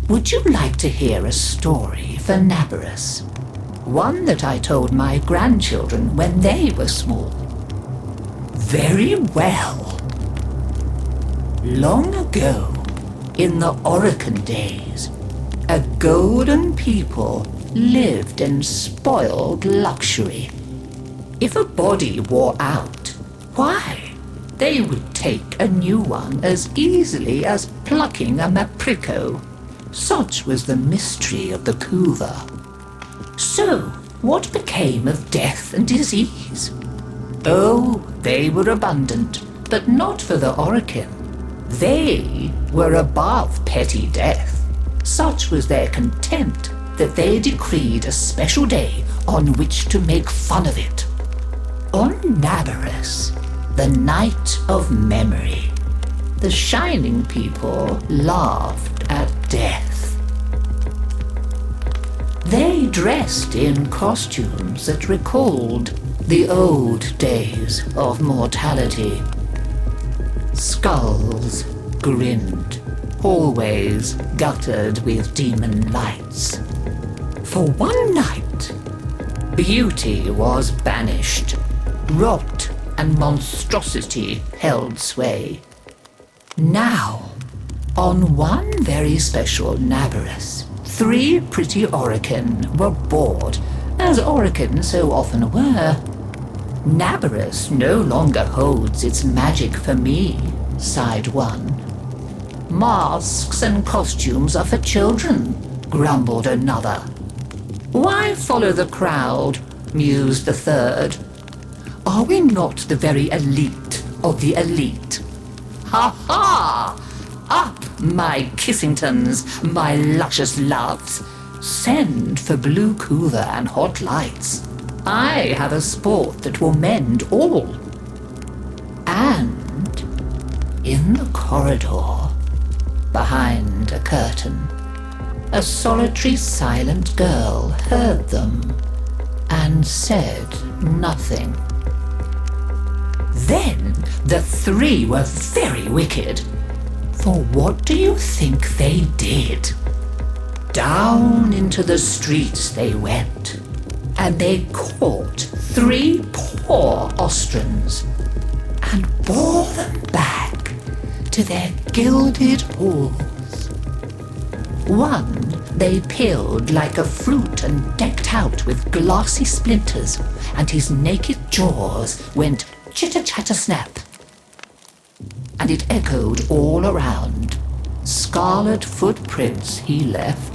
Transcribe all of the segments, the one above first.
Would you like to hear a story for Nabarus? One that I told my grandchildren when they were small. Very well. Long ago, in the Orokin days, a golden people lived in spoiled luxury. If a body wore out, why, they would take a new one as easily as plucking a maprico. Such was the mystery of the Kuva. So, what became of death and disease? Oh, they were abundant, but not for the Orokin. They were above petty death. Such was their contempt that they decreed a special day on which to make fun of it. On Nabarus, the night of memory, the Shining People laughed at death. They dressed in costumes that recalled the old days of mortality. Skulls grinned, always guttered with demon lights. For one night, beauty was banished, rot and monstrosity held sway. Now, on one very special Nabarus, 3 pretty Orokin were bored, as Orokin so often were. Nabarus no longer holds its magic for me, sighed one. Masks and costumes are for children, grumbled another. Why follow the crowd, mused the third. Are we not the very elite of the elite? Ha ha! Up, my Kissingtons, my luscious loves. Send for blue Kuva and hot lights. I have a sport that will mend all. And in the corridor, behind a curtain, a solitary silent girl heard them and said nothing. Then the 3 were very wicked. For what do you think they did? Down into the streets they went, and they caught 3 poor Ostrans and bore them back to their gilded halls. One they peeled like a fruit and decked out with glassy splinters, and his naked jaws went chitter-chatter-snap. And it echoed all around. Scarlet footprints he left.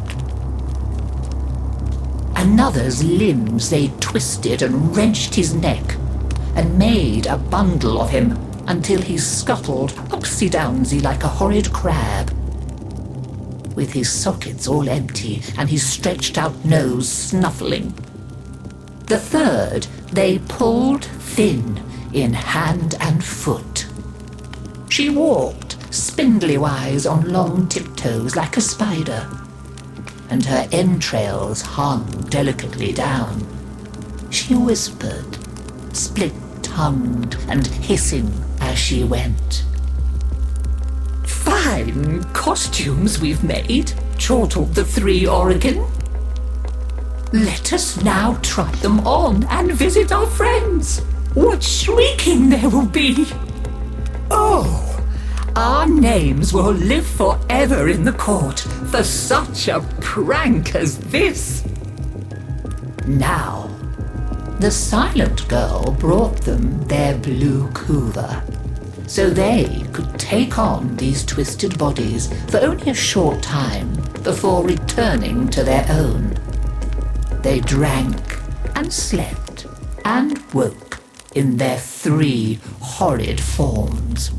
Another's limbs they twisted and wrenched his neck, and made a bundle of him until he scuttled upsy-downsy like a horrid crab, with his sockets all empty and his stretched-out nose snuffling. The third they pulled thin in hand and foot. She walked spindly-wise on long tiptoes like a spider, and her entrails hung delicately down. She whispered, split-tongued and hissing as she went. Fine costumes we've made, chortled the 3 Orokin. Let us now try them on and visit our friends. What shrieking there will be! Oh, our names will live forever in the court for such a prank as this. Now, the silent girl brought them their blue Kuva, so they could take on these twisted bodies for only a short time before returning to their own. They drank and slept and woke in their 3 horrid forms.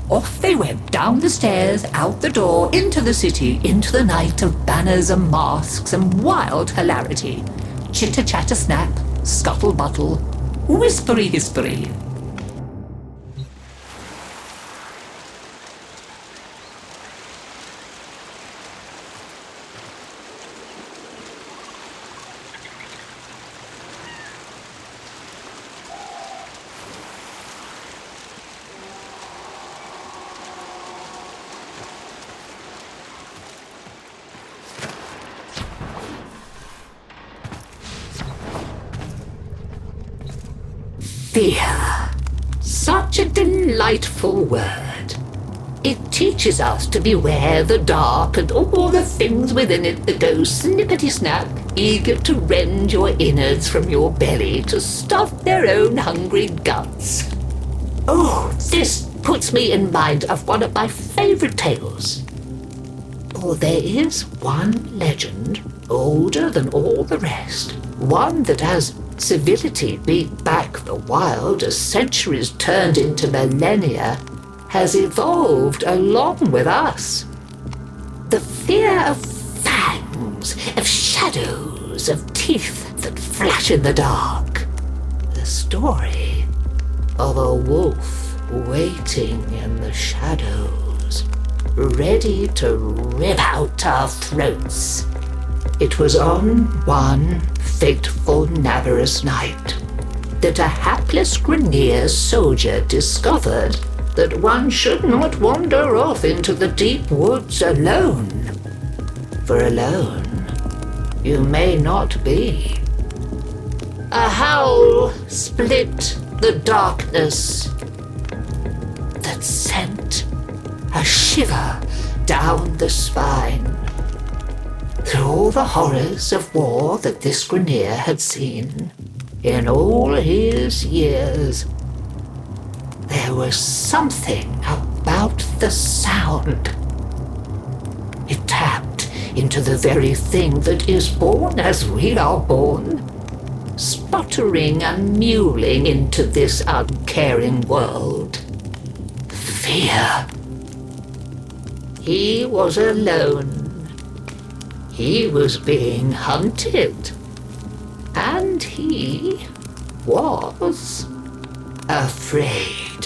Off they went down the stairs, out the door, into the city, into the night of banners and masks and wild hilarity. Chitter-chatter-snap, scuttle-buttle, whispery-hispery. Fear. Such a delightful word. It teaches us to beware the dark and all the things within it that go snippety-snap, eager to rend your innards from your belly to stuff their own hungry guts. Oh, this puts me in mind of one of my favorite tales. For there is one legend, older than all the rest, one that as civility beat back the wild as centuries turned into millennia, has evolved along with us. The fear of fangs, of shadows, of teeth that flash in the dark. The story of a wolf waiting in the shadows, ready to rip out our throats. It was on one fateful Navarus night that a hapless Grenier soldier discovered that one should not wander off into the deep woods alone. For alone you may not be. A howl split the darkness that sent a shiver down the spine. Through all the horrors of war that this Grenier had seen in all his years, there was something about the sound. It tapped into the very thing that is born as we are born, sputtering and mewling into this uncaring world. Fear. He was alone. He was being hunted. And he was afraid.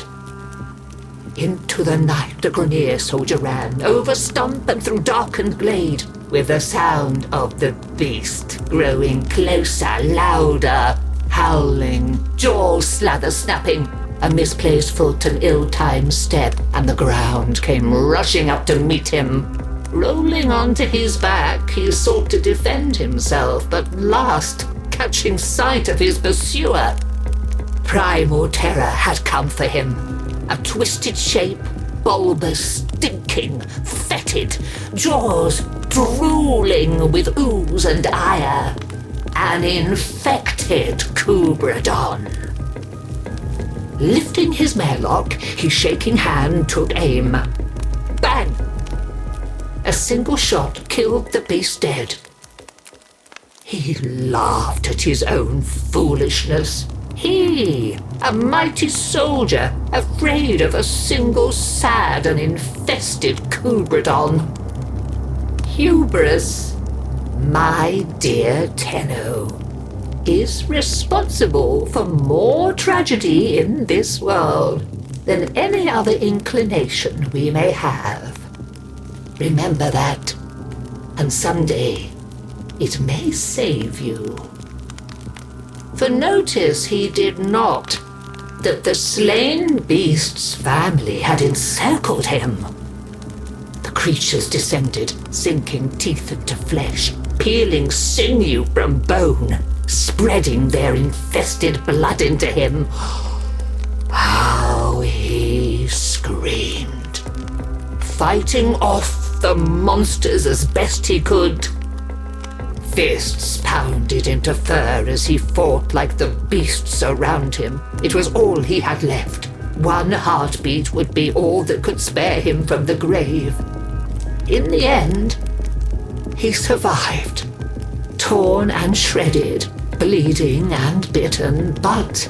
Into the night the Grenier soldier ran, over stump and through darkened glade, with the sound of the beast growing closer, louder, howling, jaw slather snapping, a misplaced foot, an ill-timed step, and the ground came rushing up to meet him. Rolling onto his back, he sought to defend himself, but last, catching sight of his pursuer, primal terror had come for him. A twisted shape, bulbous, stinking, fetid, jaws drooling with ooze and ire. An infected Kubradon. Lifting his marelock, his shaking hand took aim. Bang! A single shot killed the beast dead. He laughed at his own foolishness. He, a mighty soldier, afraid of a single sad and infested Kubradon. Hubris, my dear Tenno, is responsible for more tragedy in this world than any other inclination we may have. Remember that, and someday it may save you. For notice he did not that the slain beast's family had encircled him. The creatures descended, sinking teeth into flesh, peeling sinew from bone, spreading their infested blood into him. How he screamed, fighting off the monsters as best he could. Fists pounded into fur as he fought like the beasts around him. It was all he had left. One heartbeat would be all that could spare him from the grave. In the end, he survived, torn and shredded, bleeding and bitten, but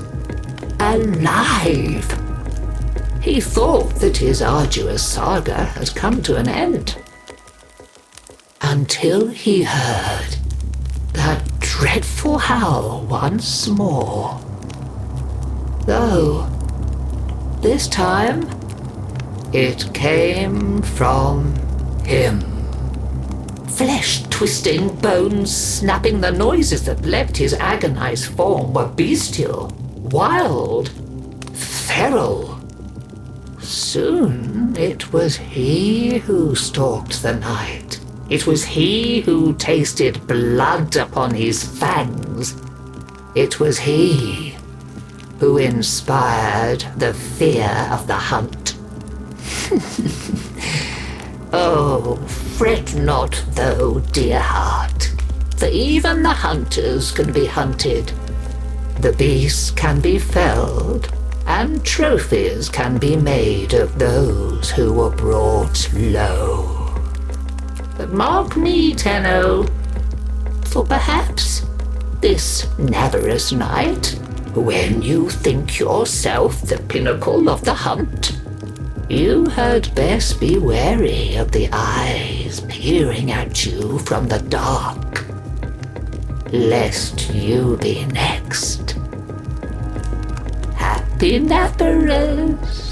alive. He thought that his arduous saga had come to an end. Until he heard that dreadful howl once more. Though, this time, it came from him. Flesh twisting, bones snapping, the noises that left his agonized form were bestial, wild, feral. Soon it was he who stalked the night. It was he who tasted blood upon his fangs. It was he who inspired the fear of the hunt. Oh, fret not though, dear heart, for even the hunters can be hunted. The beasts can be felled, and trophies can be made of those who were brought low. But mark me, Tenno, for perhaps this Navarus night, when you think yourself the pinnacle of the hunt, you had best be wary of the eyes peering at you from the dark, lest you be next. Happy Navarus!